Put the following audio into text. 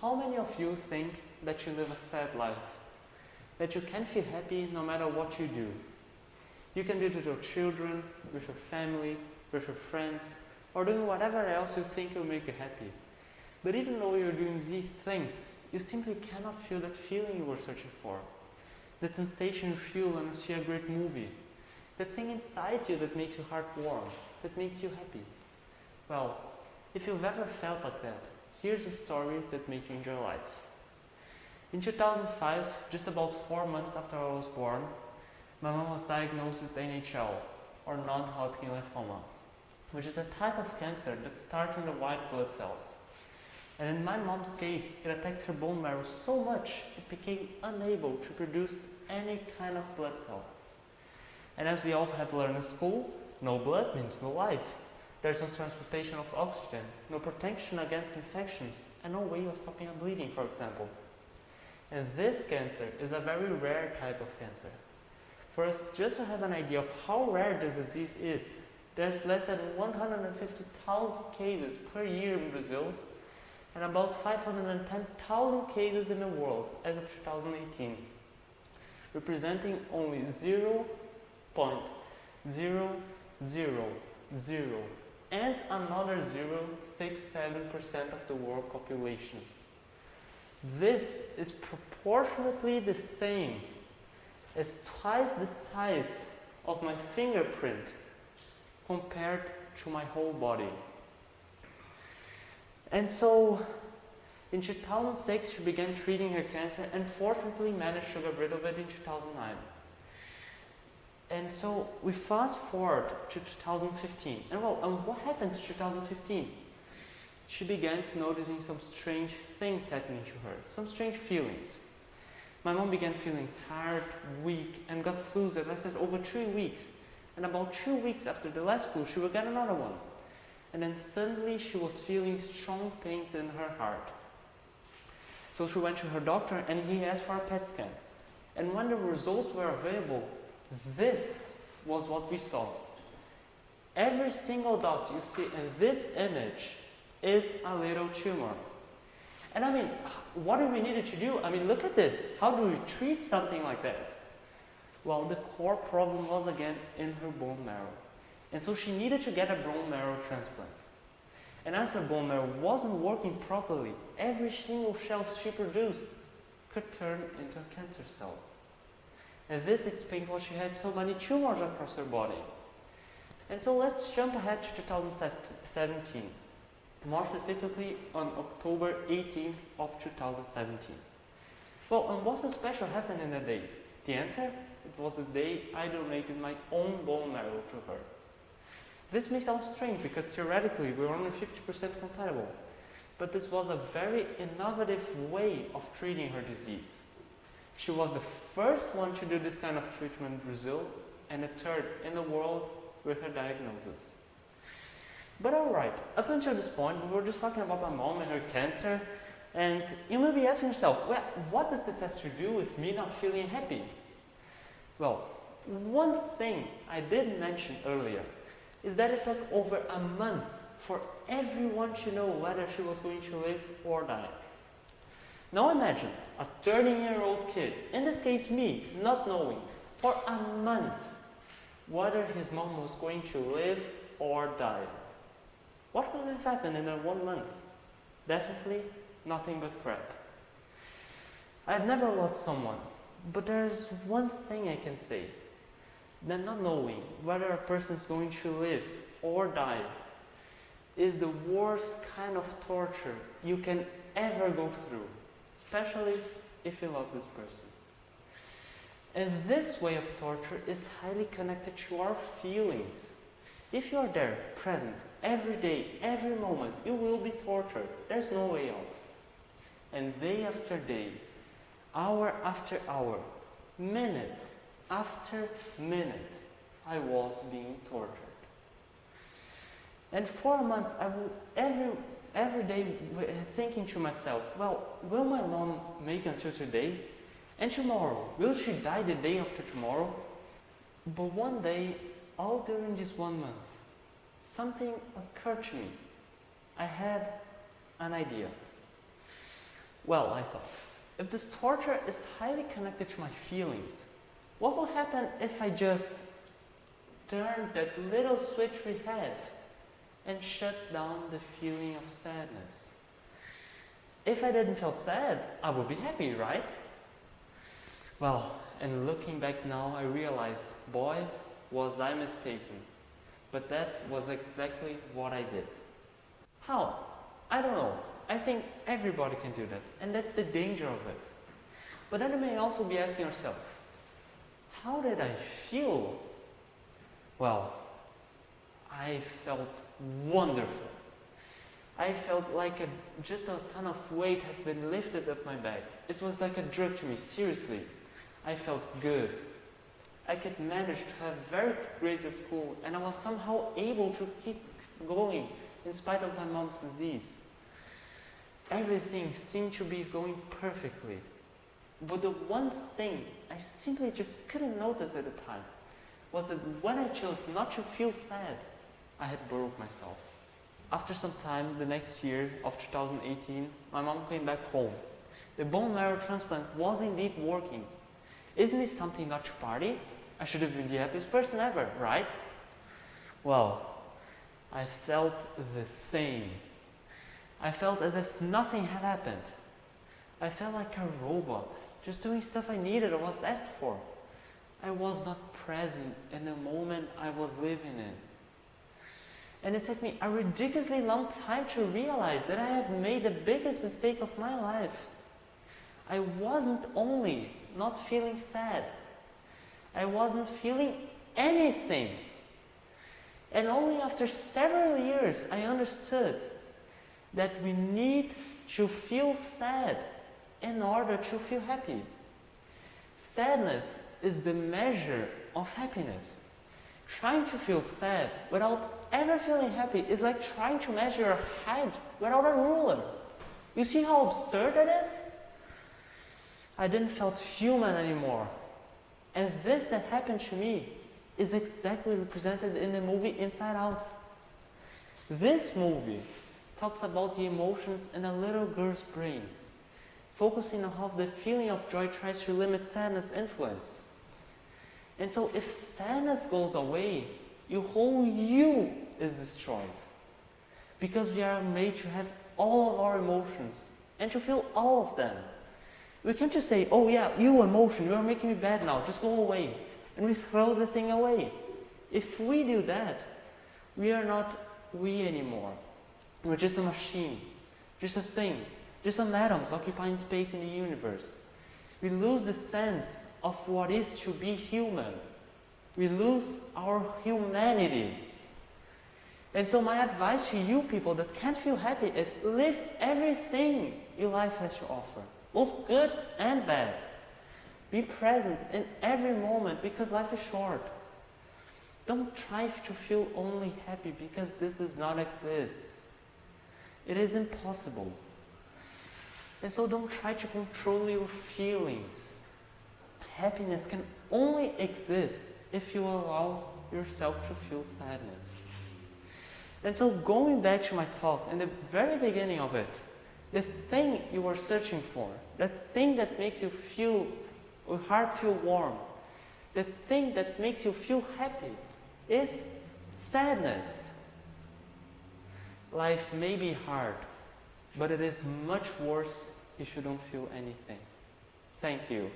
How many of you think that you live a sad life? That you can't feel happy no matter what you do? You can do it with your children, with your family, with your friends, or doing whatever else you think will make you happy. But even though you're doing these things, you simply cannot feel that feeling you were searching for. That sensation you feel when you see a great movie. That thing inside you that makes your heart warm, that makes you happy. Well, if you've ever felt like that, here's a story that makes you enjoy life. In 2005, just about 4 months after I was born, my mom was diagnosed with NHL, or non-Hodgkin lymphoma, which is a type of cancer that starts in the white blood cells. And in my mom's case, it attacked her bone marrow so much it became unable to produce any kind of blood cell. And as we all have learned in school, no blood means no life. There's no transportation of oxygen, no protection against infections, and no way of stopping a bleeding, for example. And this cancer is a very rare type of cancer. For us just to have an idea of how rare this disease is, there's less than 150,000 cases per year in Brazil, and about 510,000 cases in the world as of 2018, representing only 0.0000 and another 0.67% of the world population. This is proportionately the same as twice the size of my fingerprint compared to my whole body. And so, in 2006, she began treating her cancer and fortunately managed to get rid of it in 2009. And so, we fast forward to 2015. And what happened in 2015? She began noticing some strange things happening to her, some strange feelings. My mom began feeling tired, weak, and got flus that lasted over 3 weeks. And about 2 weeks after the last flu, she would get another one. And then suddenly she was feeling strong pains in her heart. So she went to her doctor and he asked for a PET scan. And when the results were available, this was what we saw. Every single dot you see in this image is a little tumor. And I mean, what do we need to do? I mean, look at this. How do we treat something like that? Well, the core problem was again in her bone marrow. And so she needed to get a bone marrow transplant. And as her bone marrow wasn't working properly, every single cell she produced could turn into a cancer cell. And this explains why she had so many tumors across her body. And so let's jump ahead to 2017. More specifically on October 18th of 2017. Well, and what so special happened in that day? The answer? It was the day I donated my own bone marrow to her. This may sound strange because theoretically we were only 50% compatible, but this was a very innovative way of treating her disease. She was the first one to do this kind of treatment in Brazil and the third in the world with her diagnosis. But alright, up until this point we were just talking about my mom and her cancer, and you may be asking yourself, well, what does this have to do with me not feeling happy? Well, one thing I did mention earlier is that it took over a month for everyone to know whether she was going to live or die. Now imagine a 13-year-old kid, in this case me, not knowing for a month whether his mom was going to live or die. What would have happened in that 1 month? Definitely nothing but crap. I've never lost someone, but there's one thing I can say. That not knowing whether a person is going to live or die is the worst kind of torture you can ever go through, especially if you love this person. And this way of torture is highly connected to our feelings. If you are there, present, every day, every moment, you will be tortured. There's no way out. And day after day, hour after hour, minute after minute, I was being tortured. And for months, I would every day thinking to myself, well, will my mom make it until today? And tomorrow, will she die the day after tomorrow? But one day, all during this 1 month, something occurred to me. I had an idea. Well, I thought, if this torture is highly connected to my feelings, what will happen if I just turn that little switch we have and shut down the feeling of sadness? If I didn't feel sad, I would be happy, right? Well, and looking back now, I realize, boy, was I mistaken. But that was exactly what I did. How? I don't know. I think everybody can do that, and that's the danger of it. But then you may also be asking yourself, how did I feel? Well, I felt wonderful. I felt like just a ton of weight has been lifted up my back. It was like a drug to me, seriously. I felt good. I could manage to have very great at school, and I was somehow able to keep going in spite of my mom's disease. Everything seemed to be going perfectly. But the one thing I simply just couldn't notice at the time was that when I chose not to feel sad, I had broke myself. After some time, the next year of 2018, my mom came back home. The bone marrow transplant was indeed working. Isn't this something not to party? I should have been the happiest person ever, right? Well, I felt the same. I felt as if nothing had happened. I felt like a robot, just doing stuff I needed or was asked for. I was not present in the moment I was living in. And it took me a ridiculously long time to realize that I had made the biggest mistake of my life. I wasn't only not feeling sad, I wasn't feeling anything. And only after several years I understood that we need to feel sad in order to feel happy. Sadness is the measure of happiness. Trying to feel sad without ever feeling happy is like trying to measure a height without a ruler. You see how absurd that is? I didn't feel human anymore. And this that happened to me is exactly represented in the movie Inside Out. This movie talks about the emotions in a little girl's brain, focusing on how the feeling of joy tries to limit sadness' influence. And so if sadness goes away, your whole you is destroyed. Because we are made to have all of our emotions and to feel all of them. We can't just say, oh yeah, you emotion, you are making me bad now, just go away. And we throw the thing away. If we do that, we are not we anymore. We're just a machine, just a thing, just some atoms occupying space in the universe. We lose the sense of what is to be human. We lose our humanity. And so my advice to you people that can't feel happy is live everything your life has to offer, both good and bad. Be present in every moment because life is short. Don't try to feel only happy because this does not exist. It is impossible. And so don't try to control your feelings. Happiness can only exist if you allow yourself to feel sadness. And so going back to my talk, in the very beginning of it, the thing you are searching for, the thing that makes you feel, your heart feel warm, the thing that makes you feel happy is sadness. Life may be hard, but it is much worse if you don't feel anything. Thank you.